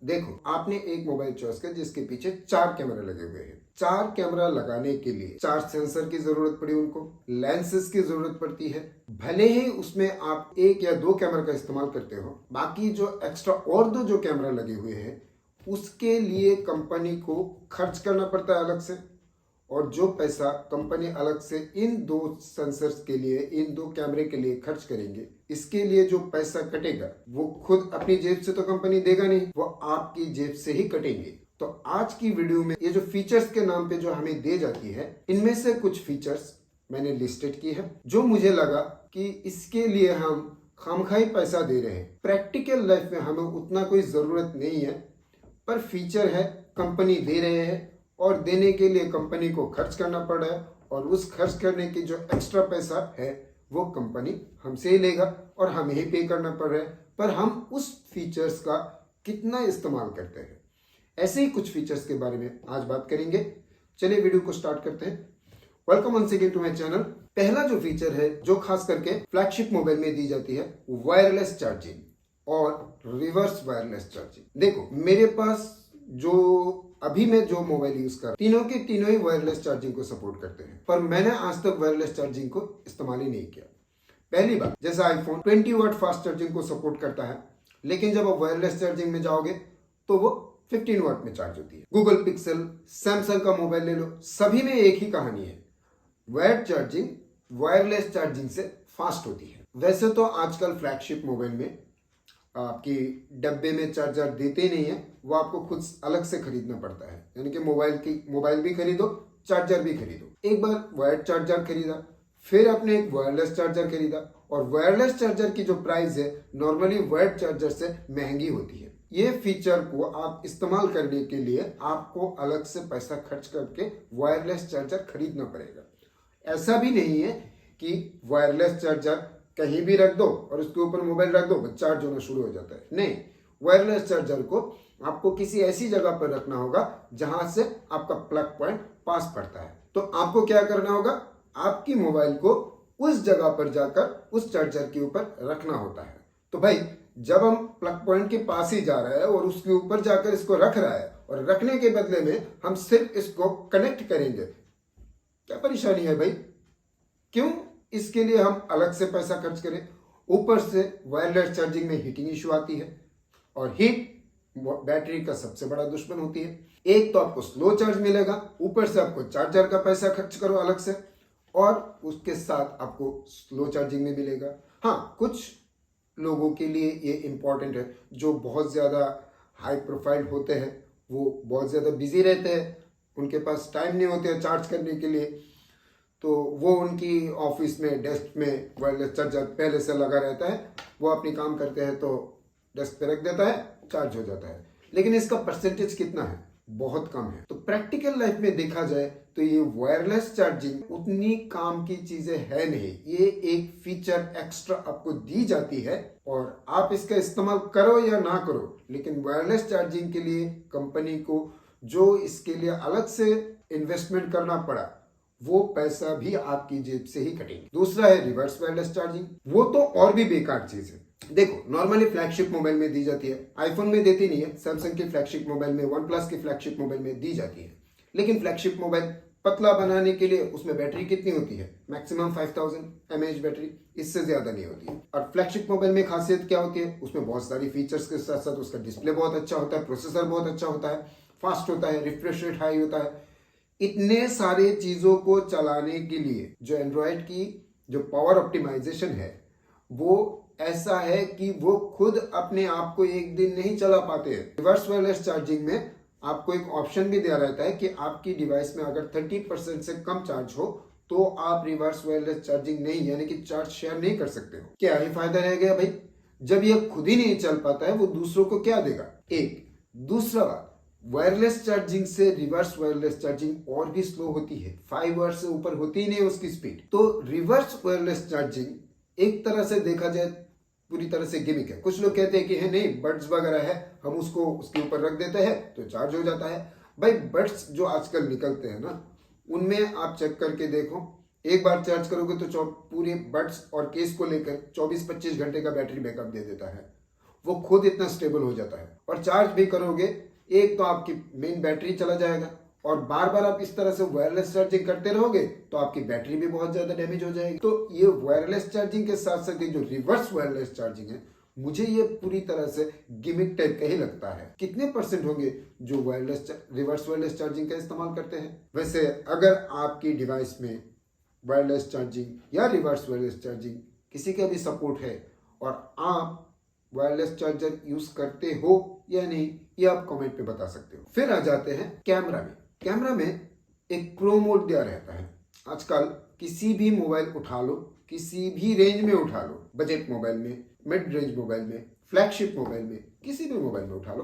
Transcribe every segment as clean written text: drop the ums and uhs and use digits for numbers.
देखो, आपने एक मोबाइल चॉइस किया जिसके पीछे 4 कैमरे लगे हुए हैं। 4 कैमरा लगाने के लिए 4 सेंसर की जरूरत पड़ी, उनको लेंसेज की जरूरत पड़ती है। भले ही उसमें आप 1 या 2 कैमरा का इस्तेमाल करते हो, बाकी जो एक्स्ट्रा और जो कैमरा लगे हुए हैं उसके लिए कंपनी को खर्च करना पड़ता है अलग से। और जो पैसा कंपनी अलग से इन 2 सेंसर्स के लिए, इन 2 कैमरे के लिए खर्च करेंगे, इसके लिए जो पैसा कटेगा वो खुद अपनी जेब से तो कंपनी देगा नहीं, वो आपकी जेब से ही कटेंगे। तो आज की वीडियो में ये जो फीचर्स के नाम पे जो हमें दे जाती है, इनमें से कुछ फीचर्स मैंने लिस्टेड की है जो मुझे लगा कि इसके लिए हम खामखाई पैसा दे रहे हैं। प्रैक्टिकल लाइफ में हमें उतना कोई जरूरत नहीं है, पर फीचर है, कंपनी दे रहे हैं और देने के लिए कंपनी को खर्च करना पड़ रहा है, और उस खर्च करने की जो एक्स्ट्रा पैसा है वो कंपनी हमसे ही लेगा और हमें ही पे करना पड़ रहा है। पर हम उस फीचर्स का कितना इस्तेमाल करते हैं, ऐसे ही कुछ फीचर्स के बारे में आज बात करेंगे। चलिए वीडियो को स्टार्ट करते हैं। Welcome once again to my channel. पहला जो फीचर है जो खास करके फ्लैगशिप मोबाइल में दी जाती है, वायरलेस चार्जिंग और रिवर्स वायरलेस चार्जिंग। देखो, मेरे पास जो अभी मैं जो मोबाइल यूज कर, तीनों के तीनों ही वायरलेस चार्जिंग को सपोर्ट करते हैं, पर मैंने आज तक वायरलेस चार्जिंग को इस्तेमाल ही नहीं किया। पहली बात, जैसा आईफोन 20 वाट फास्ट चार्जिंग को सपोर्ट करता है, लेकिन जब आप वायरलेस चार्जिंग में जाओगे तो वो 15 वाट में चार्ज होती है। गूगल पिक्सल, सैमसंग का मोबाइल ले लो, सभी में एक ही कहानी है, वायर चार्जिंग वायरलेस चार्जिंग से फास्ट होती है। वैसे तो आजकल फ्लैगशिप मोबाइल में आपकी डब्बे में चार्जर देते नहीं है, वो आपको खुद अलग से खरीदना पड़ता है। यानी कि मोबाइल भी खरीदो, चार्जर भी खरीदो। एक बार वायर चार्जर खरीदा, फिर आपने एक वायरलेस चार्जर खरीदा, और वायरलेस चार्जर की जो प्राइस है नॉर्मली वायर चार्जर से महंगी होती है। ये फीचर को आप इस्तेमाल करने के लिए आपको अलग से पैसा खर्च करके वायरलेस चार्जर खरीदना पड़ेगा। ऐसा भी नहीं है कि वायरलेस चार्जर कहीं भी रख दो और उसके ऊपर मोबाइल रख दो, चार्ज होना शुरू हो जाता है। नहीं, वायरलेस चार्जर को आपको किसी ऐसी जगह पर रखना होगा जहां से आपका प्लग पॉइंट पास पड़ता है। तो आपको क्या करना होगा, आपकी मोबाइल को उस जगह पर जाकर उस चार्जर के ऊपर रखना होता है। तो भाई, जब हम प्लग पॉइंट के पास ही जा रहा है और उसके ऊपर जाकर इसको रख रहा है, और रखने के बदले में हम सिर्फ इसको कनेक्ट करेंगे, क्या परेशानी है भाई? क्यों इसके लिए हम अलग से पैसा खर्च करें? ऊपर से वायरलेस चार्जिंग में हीटिंग इश्यू आती है, और हीट बैटरी का सबसे बड़ा दुश्मन होती है। एक तो आपको स्लो चार्ज मिलेगा, ऊपर से आपको चार्जर का पैसा खर्च करो अलग से, और उसके साथ आपको स्लो चार्जिंग में मिलेगा। हाँ, कुछ लोगों के लिए ये इंपॉर्टेंट है, जो बहुत ज़्यादा हाई प्रोफाइल होते हैं, वो बहुत ज़्यादा बिजी रहते हैं, उनके पास टाइम नहीं होते चार्ज करने के लिए, तो वो उनकी ऑफिस में डेस्क में वायरलेस चार्जर पहले से लगा रहता है, वो अपनी काम करते हैं तो डेस्क पे रख देता है, चार्ज हो जाता है। लेकिन इसका परसेंटेज कितना है? बहुत कम है। तो प्रैक्टिकल लाइफ में देखा जाए तो ये वायरलेस चार्जिंग उतनी काम की चीजें है नहीं। ये एक फीचर एक्स्ट्रा आपको दी जाती है, और आप इसका इस्तेमाल करो या ना करो, लेकिन वायरलेस चार्जिंग के लिए कंपनी को जो इसके लिए अलग से इन्वेस्टमेंट करना पड़ा, वो पैसा भी आपकी जेब से ही कटेंगे। दूसरा है रिवर्स वायरलेस चार्जिंग, वो तो और भी बेकार चीज है। देखो, नॉर्मली फ्लैगशिप मोबाइल में दी जाती है, आईफोन में देती नहीं है, सैमसंग की फ्लैगशिप मोबाइल में, वन प्लस की फ्लैगशिप मोबाइल में दी जाती है। लेकिन फ्लैगशिप मोबाइल पतला बनाने के लिए उसमें बैटरी कितनी होती है? मैक्सिमम 5000 mAh बैटरी, इससे ज्यादा नहीं होती है। और फ्लैगशिप मोबाइल में खासियत क्या होती है? उसमें बहुत सारी फीचर्स के साथ साथ उसका डिस्प्ले बहुत अच्छा होता है, प्रोसेसर बहुत अच्छा होता है, फास्ट होता है, रिफ्रेश रेट हाई होता है। इतने सारे चीजों को चलाने के लिए जो एंड्रॉयड की जो पावर ऑप्टिमाइजेशन है, वो ऐसा है कि वो खुद अपने आप को एक दिन नहीं चला पाते हैं। रिवर्स वायरलेस चार्जिंग में आपको एक ऑप्शन भी दिया रहता है कि आपकी डिवाइस में अगर 30% से कम चार्ज हो तो आप रिवर्स वायरलेस चार्जिंग नहीं, यानी कि चार्ज शेयर नहीं कर सकते हो। क्या ही फायदा रह गया भाई? जब ये खुद ही नहीं चल पाता है, वो दूसरों को क्या देगा? एक दूसरा बात, वायरलेस चार्जिंग से रिवर्स वायरलेस चार्जिंग और भी स्लो होती है, 5 वॉट से ऊपर होती ही नहीं उसकी स्पीड। तो रिवर्स वायरलेस चार्जिंग एक तरह से देखा जाए पूरी तरह से गिमिक है। कुछ लोग कहते हैं कि है नहीं, बड्स वगैरह है, हम उसको उसके ऊपर रख देते हैं तो चार्ज हो जाता है। भाई, बड्स जो आजकल निकलते हैं ना, उनमें आप चेक करके देखो, एक बार चार्ज करोगे तो पूरे बड्स और केस को लेकर 24-25 घंटे का बैटरी बैकअप दे देता है। वो खुद इतना स्टेबल हो जाता है। और चार्ज भी करोगे, एक तो आपकी मेन बैटरी चला जाएगा, और बार बार आप इस तरह से वायरलेस चार्जिंग करते रहोगे तो आपकी बैटरी भी बहुत ज्यादा डैमेज हो जाएगी। तो ये वायरलेस चार्जिंग के साथ साथ ये जो रिवर्स वायरलेस चार्जिंग है, मुझे ये पूरी तरह से गिमिक टाइप का ही लगता है। कितने परसेंट होंगे जो रिवर्स वायरलेस चार्जिंग का इस्तेमाल करते हैं? वैसे अगर आपकी डिवाइस में वायरलेस चार्जिंग या रिवर्स वायरलेस चार्जिंग किसी का भी सपोर्ट है और आप वायरलेस चार्जर यूज करते हो या नहीं, ये आप कमेंट पे बता सकते हो। फिर आ जाते हैं कैमरा में। कैमरा में एक प्रो मोड दिया रहता है। आजकल किसी भी मोबाइल उठा लो, किसी भी रेंज में उठा लो, बजट मोबाइल में, मिड रेंज मोबाइल में, फ्लैगशिप मोबाइल में, किसी भी मोबाइल में उठा लो,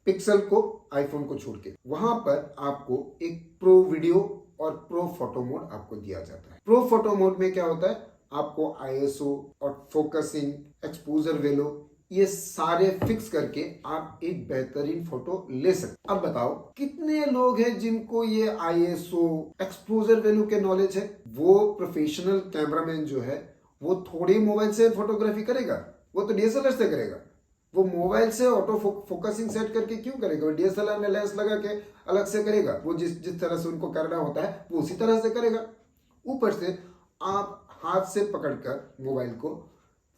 पिक्सल को, आईफोन को छोड़ के, वहां पर आपको एक प्रो वीडियो और प्रो फोटो मोड आपको दिया जाता है। प्रो फोटो मोड में क्या होता है, आपको आईएसओ और फोकसिंग, एक्सपोजर वेलो, ये सारे फिक्स करके आप एक बेहतरीन फोटो ले सकते। अब बताओ कितने लोग हैं जिनको ये आईएसओ, एक्सपोजर वेल्यू के नॉलेज है? वो प्रोफेशनल कैमरामैन जो है वो थोड़ी मोबाइल से फोटोग्राफी करेगा, वो तो डीएसएलआर से करेगा। वो मोबाइल से ऑटो फोकसिंग सेट करके क्यों करेगा? वो डीएसएलआर में लेंस लगा के अलग से करेगा। वो जिस तरह से उनको करना होता है वो उसी तरह से करेगा। ऊपर से आप हाथ से पकड़कर मोबाइल को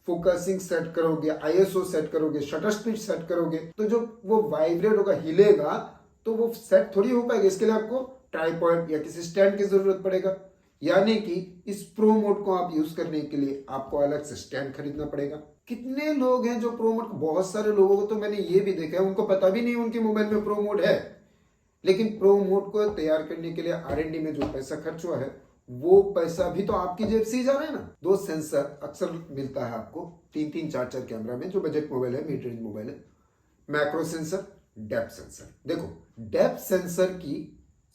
फोकसिंग सेट करोगे, आईएसओ सेट करोगे, शटर स्पीड सेट करोगे, तो जो वो वाइब्रेट होगा, हिलेगा, तो वो सेट थोड़ी हो पाएगा। इसके लिए आपको ट्राइपॉड या किसी स्टैंड की जरूरत पड़ेगा। यानी कि इस प्रो मोड को आप यूज करने के लिए आपको अलग से स्टैंड खरीदना पड़ेगा। कितने लोग हैं जो प्रो मोड, बहुत सारे लोगों को तो मैंने ये भी देखा है उनको पता भी नहीं उनके मोबाइल में प्रो मोड है। लेकिन प्रो मोड को तैयार करने के लिए आर&डी में जो पैसा खर्च हुआ है वो पैसा भी तो आपकी जेब से ही जा रहा है ना। दो सेंसर अक्सर मिलता है आपको, 3-3, 4-4 कैमरा में, जो बजट मोबाइल है, मिड रेंज मोबाइल है। Macro sensor, depth sensor. देखो, डेप्थ सेंसर की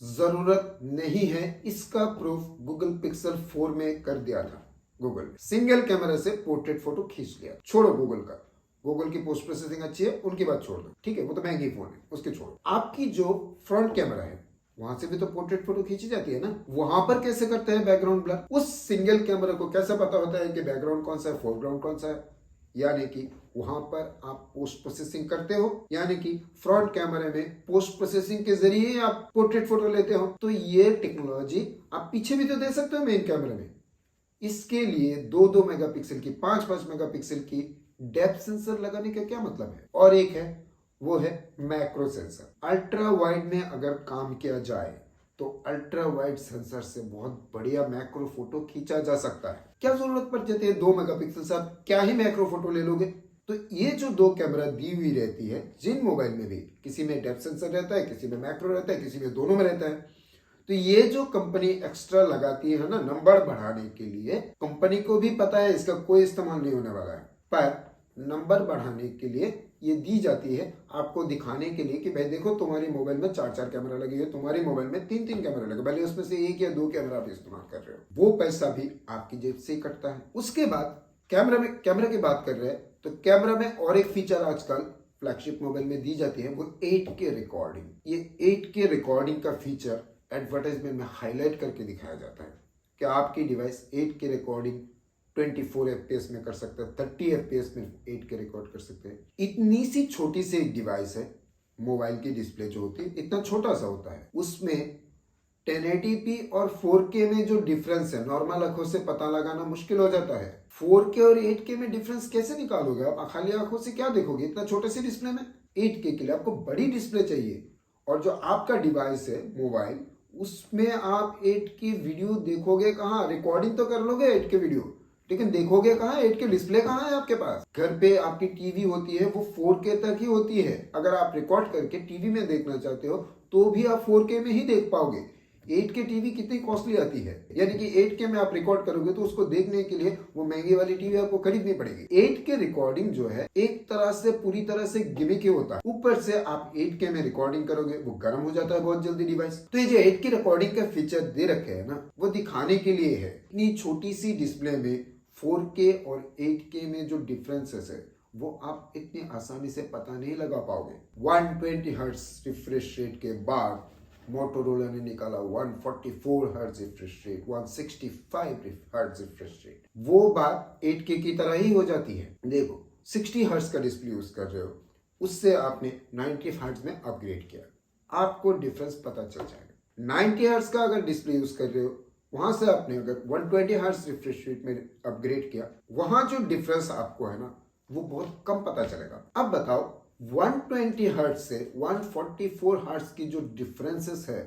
जरूरत नहीं है, इसका प्रूफ गूगल पिक्सल 4 में कर दिया था। गूगल सिंगल कैमरा से पोर्ट्रेट फोटो खींच लिया। छोड़ो गूगल का, गूगल की पोस्ट प्रोसेसिंग अच्छी है, उनकी बात छोड़ दो, ठीक है, वो तो महंगी फोन है, उसके छोड़ो। आपकी जो फ्रंट कैमरा है वहां से भी तो पोर्ट्रेट फोटो खींची जाती है ना। वहां पर कैसे करते हैं बैकग्राउंड ब्लर? उस सिंगल कैमरा को कैसे पता होता है कि बैकग्राउंड कौन सा है, फोरग्राउंड कौन सा है? यानी कि वहां पर आप पोस्ट प्रोसेसिंग करते हो, यानी कि फ्रंट कैमरे में पोस्ट प्रोसेसिंग के जरिए आप पोर्ट्रेट फोटो लेते हो। तो ये टेक्नोलॉजी आप पीछे भी तो दे सकते हो मेन कैमरे में। इसके लिए 2-2 मेगापिक्सल की, 5-5 मेगापिक्सल की डेप्थ सेंसर लगाने का क्या मतलब है? और एक है, वो है मैक्रो सेंसर। अल्ट्रा वाइड में अगर काम किया जाए तो अल्ट्रा वाइड सेंसर से बहुत बढ़िया मैक्रो फोटो खींचा जा सकता है। क्या जरूरत पड़ जाती है 2 मेगापिक्सल से? आप क्या ही मैक्रो फोटो ले लोगे? तो ये जो 2 कैमरा दी हुई रहती है जिन मोबाइल में भी, किसी में डेप्थ सेंसर रहता है, किसी में मैक्रो रहता है, किसी में दोनों में रहता है। तो ये जो कंपनी एक्स्ट्रा लगाती है ना नंबर बढ़ाने के लिए, कंपनी को भी पता है इसका कोई इस्तेमाल नहीं होने वाला है, पर नंबर बढ़ाने के लिए ये दी जाती है, आपको दिखाने के लिए कि भाई देखो तुम्हारी मोबाइल में 4-4 कैमरा लगे हुए, तुम्हारी मोबाइल में 3-3 कैमरा लगे, भले उसमें से 1 या 2 कैमरा आप इस्तेमाल कर रहे हो। वो पैसा भी आपकी जेब से ही कटता है। उसके बाद कैमरा की बात कर रहे हैं तो कैमरा में और एक फीचर आजकल फ्लैगशिप मोबाइल में दी जाती है, वो 8K रिकॉर्डिंग। ये 8K रिकॉर्डिंग का फीचर एडवर्टाइजमेंट में हाईलाइट करके दिखाया जाता है कि आपकी डिवाइस 8K रिकॉर्डिंग 24 FPS में कर सकता है, 30 FPS में 8K रिकॉर्ड कर सकते हैं। इतनी सी छोटी सी एक डिवाइस है, मोबाइल की डिस्प्ले जो होती है इतना छोटा सा होता है, उसमें 1080p और 4K में जो डिफरेंस है नॉर्मल आंखों से पता लगाना मुश्किल हो जाता है। 4K और 8K में डिफरेंस कैसे निकालोगे आप? खाली आंखों से क्या देखोगे इतना छोटे से डिस्प्ले में? 8K के लिए आपको बड़ी डिस्प्ले चाहिए, और जो आपका डिवाइस है मोबाइल, उसमें आप 8K वीडियो देखोगे कहाँ? रिकॉर्डिंग तो कर लोगे 8K वीडियो, लेकिन देखोगे कहाँ? 8K डिस्प्ले कहाँ है आपके पास? घर पे आपकी टीवी होती है वो 4K तक ही होती है। अगर आप रिकॉर्ड करके टीवी में देखना चाहते हो तो भी आप 4K में ही देख पाओगे। 8K टीवी कितनी कॉस्टली आती है, यानी कि 8K में आप रिकॉर्ड करोगे तो उसको देखने के लिए वो महंगी वाली टीवी आपको खरीदनी पड़ेगी। 8K रिकॉर्डिंग जो है एक तरह से पूरी तरह से गिमिक ही होता है। ऊपर से आप 8K में रिकॉर्डिंग करोगे, वो गर्म हो जाता है बहुत जल्दी डिवाइस। तो ये जो 8K रिकॉर्डिंग का फीचर दे रखे है ना, वो दिखाने के लिए है। इतनी छोटी सी डिस्प्ले में 4K और 8K में जो डिफरेंसेस है वो आप इतनी आसानी से पता नहीं लगा पाओगे। 120 हर्ट्ज रिफ्रेश रेट के बाद मोटोरोला ने निकाला 144 hertz refresh rate, 165 hertz refresh rate. वो बात 8K की तरह ही हो जाती है। देखो 60 हर्ट्ज का डिस्प्ले यूज कर रहे हो, उससे आपने 90 हर्ट्ज में अपग्रेड किया, आपको डिफरेंस पता चल जाएगा। 90 हर्ट्ज का अगर डिस्प्ले यूज कर रहे हो, वहां से आपने अगर 120 हर्ट्ज रिफ्रेश रेट में अपग्रेड किया, वहां जो डिफरेंस आपको है ना वो बहुत कम पता चलेगा। अब बताओ 120 हर्ट्ज से 144 हर्ट्ज की जो डिफरेंसेस है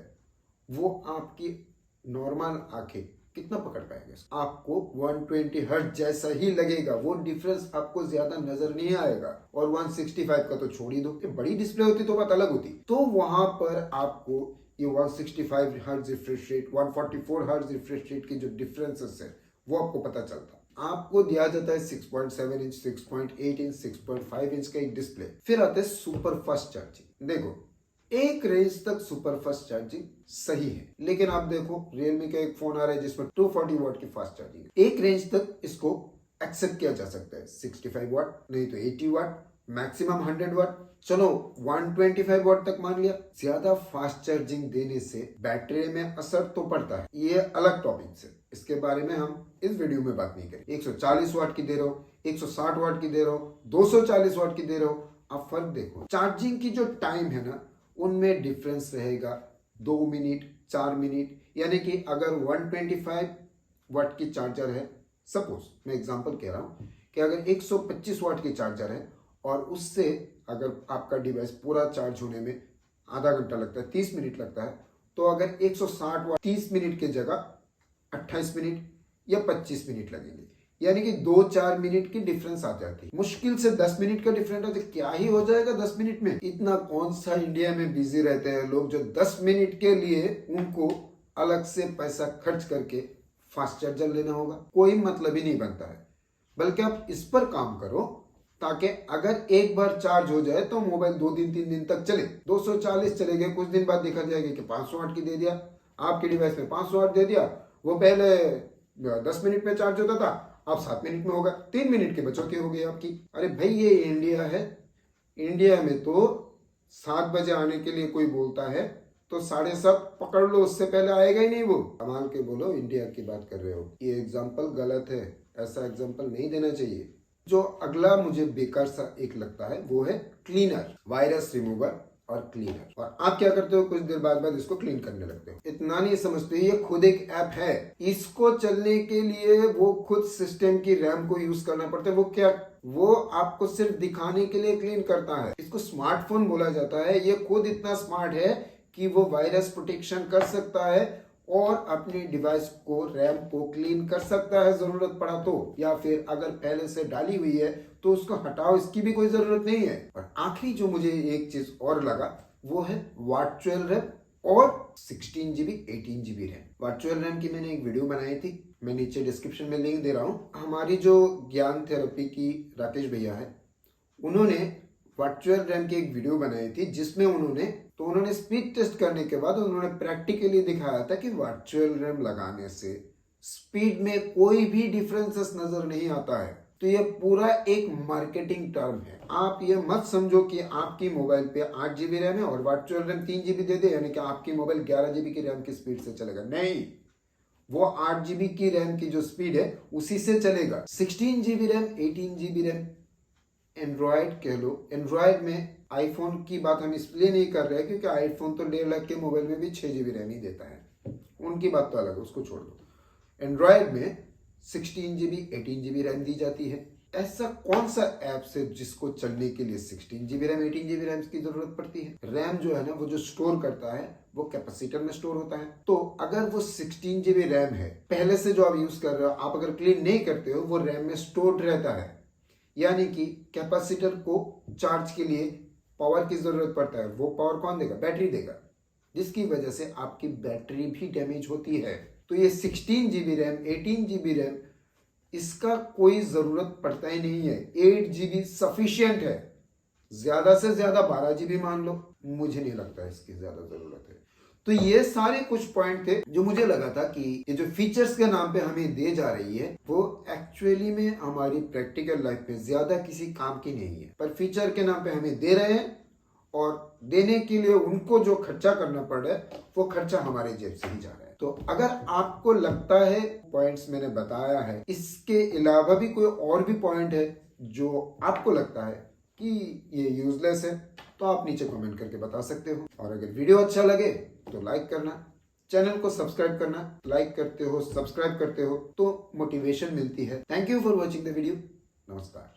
वो आपकी नॉर्मल आंखें कितना पकड़ पाएंगे? आपको 120 हर्ट्ज जैसा ही लगेगा, वो डिफरेंस आपको ज्यादा नजर नहीं आएगा। और 165 का तो छोड़ ही दो, बड़ी डिस्प्ले होती तो बात अलग होती। तो वहां पर आपको ये 165 hertz refresh rate, 144 hertz refresh rate की जो डिफरेंसेस है वो आपको पता चलता। आपको दिया जाता है 6.7 इंच, 6.8 इंच, 6.5 इंच का एक डिस्प्ले। फिर आता है सुपर फास्ट चार्जिंग। देखो एक रेंज तक सुपर फास्ट चार्जिंग सही है, लेकिन आप देखो रियलमी का एक फोन आ रहा है जिसमें 240 वाट की फास्ट चार्जिंग है। एक रेंज तक इसको एक्सेप्ट किया जा सकता है, 65 वाट नहीं तो 80 वाट, मैक्सिमम 100 वाट, चलो 125 वाट तक मान लिया। ज्यादा फास्ट चार्जिंग देने से बैटरी में असर तो पड़ता है, ये अलग टॉपिक है, इसके बारे में हम इस वीडियो में बात नहीं करें। 140 वाट की दे रहे हो, 160 वाट की दे रहे हो, 240 वाट की दे रहे हो, आप फर्क देखो। चार्जिंग की जो टाइम है ना उनमें डिफरेंस रहेगा 2 मिनट 4 मिनट। यानी कि अगर 125 वाट की चार्जर है, सपोज मैं एग्जांपल कह रहा हूं कि अगर 125 वाट की चार्जर है और उससे अगर आपका डिवाइस पूरा चार्ज होने में आधा घंटा लगता है, 30 मिनट लगता है, तो अगर 160 वाट 30 मिनट की जगह 28 मिनट या 25 मिनट लगेंगे, यानी कि 2-4 मिनट की डिफरेंस आ जाती है। मुश्किल से 10 मिनट का डिफरेंस है, क्या ही हो जाएगा 10 मिनट में। इतना कौन सा इंडिया में बिजी रहते हैं लोग जो 10 मिनट के लिए उनको अलग से पैसा खर्च करके फास्ट चार्जर लेना होगा, कोई मतलब ही नहीं बनता है। बल्कि आप इस पर काम करो ताकि अगर एक बार चार्ज हो जाए तो मोबाइल 2 दिन 3 दिन तक चले। 240 चले गए, कुछ दिन बाद देखा जाएगा कि 500 वाट की दे दिया, आपके डिवाइस में 500 वाट दे दिया, वो पहले 10 मिनट में चार्ज होता था, अब 7 मिनट में होगा, 3 मिनट की बचौती हो गई आपकी। अरे भाई ये इंडिया है, इंडिया में तो 7 बजे आने के लिए कोई बोलता है तो 7:30 पकड़ लो, उससे पहले आएगा ही नहीं वो। कमाल के बोलो इंडिया की बात कर रहे हो, ये एग्जाम्पल गलत है, ऐसा एग्जाम्पल नहीं देना चाहिए। जो अगला मुझे बेकार सा एक लगता है वो है क्लीनर, वायरस रिमूवर और क्लीनर। और आप क्या करते हो, कुछ देर बाद इसको क्लीन करने लगते हो। इतना नहीं समझते ये खुद एक ऐप है, इसको चलने के लिए वो खुद सिस्टम की रैम को यूज करना पड़ता है। वो क्या, वो आपको सिर्फ दिखाने के लिए क्लीन करता है। इसको स्मार्टफोन बोला जाता है। ये खुद इतना स्मार्ट है कि वो वायरस प्रोटेक्शन कर सकता है और अपने डिवाइस को, रैम को क्लीन कर सकता है जरूरत पड़ा तो, या फिर अगर पहले से डाली हुई है तो उसको हटाओ, इसकी भी कोई जरूरत नहीं है। और आखिरी जो मुझे एक चीज और लगा वो है वर्चुअल रैम और 16 GB 18 GB RAM. Virtual RAM की मैंने एक वीडियो बनाई थी, मैं नीचे डिस्क्रिप्शन में लिंक दे रहा हूँ। हमारी जो ज्ञान थेरेपी की राकेश भैया है, उन्होंने वर्चुअल रैम की एक वीडियो बनाई थी जिसमें उन्होंने स्पीड टेस्ट करने के बाद उन्होंने प्रैक्टिकली दिखाया था कि वर्चुअल रैम लगाने से स्पीड में कोई भी डिफरेंसेस नजर नहीं आता है। तो ये पूरा एक मार्केटिंग टर्म है। आप ये मत समझो कि आपकी मोबाइल पे 8 GB रैम है और वर्चुअल रैम 3 GB दे दे यानी कि आपकी मोबाइल 11 GB की रैम की स्पीड से चलेगा। नहीं, वो 8 GB की रैम की जो स्पीड है उसी से चलेगा। 16 GB RAM, 18 GB RAM, Android कह लो। एंड्रॉयड में आईफोन की बात हम इसलिए नहीं कर रहे क्योंकि आईफोन तो 1.5 लाख के मोबाइल में भी 6 GB रैम ही देता है, उनकी बात तो अलग है, उसको छोड़ दो। एंड्रॉयड में 16 GB 18 GB रैम दी जाती है। ऐसा कौन सा ऐप है जिसको चलने के लिए 16 GB रैम 18 GB रैम की जरूरत पड़ती है? रैम जो है ना वो जो स्टोर करता है वो कैपेसिटर में स्टोर होता है। तो अगर वो 16 GB रैम है पहले से जो आप यूज कर रहे हो, आप अगर क्लीन नहीं करते हो, वो रैम में स्टोर्ड रहता है, यानी कि कैपेसिटर को चार्ज के लिए पावर की जरूरत पड़ता है। वो पावर कौन देगा? बैटरी देगा, जिसकी वजह से आपकी बैटरी भी डैमेज होती है। तो ये 16 GB रैम 18 GB रैम इसका कोई जरूरत पड़ता ही नहीं है। 8 GB सफिशियंट है, ज्यादा से ज्यादा 12 GB मान लो, मुझे नहीं लगता इसकी ज्यादा जरूरत है। तो ये सारे कुछ पॉइंट थे जो मुझे लगा था कि ये जो फीचर्स के नाम पे हमें दे जा रही है वो एक्चुअली में हमारी प्रैक्टिकल लाइफ में ज्यादा किसी काम की नहीं है, पर फीचर के नाम पे हमें दे रहे हैं और देने के लिए उनको जो खर्चा करना पड़ रहा है वो खर्चा हमारे जेब से ही जा रहा है। तो अगर आपको लगता है पॉइंट्स मैंने बताया है, इसके अलावा भी कोई और भी पॉइंट है जो आपको लगता है कि ये यूजलेस है तो आप नीचे कमेंट करके बता सकते हो। और अगर वीडियो अच्छा लगे तो लाइक करना, चैनल को सब्सक्राइब करना। लाइक करते हो, सब्सक्राइब करते हो तो मोटिवेशन मिलती है। Thank you for watching the video. नमस्कार।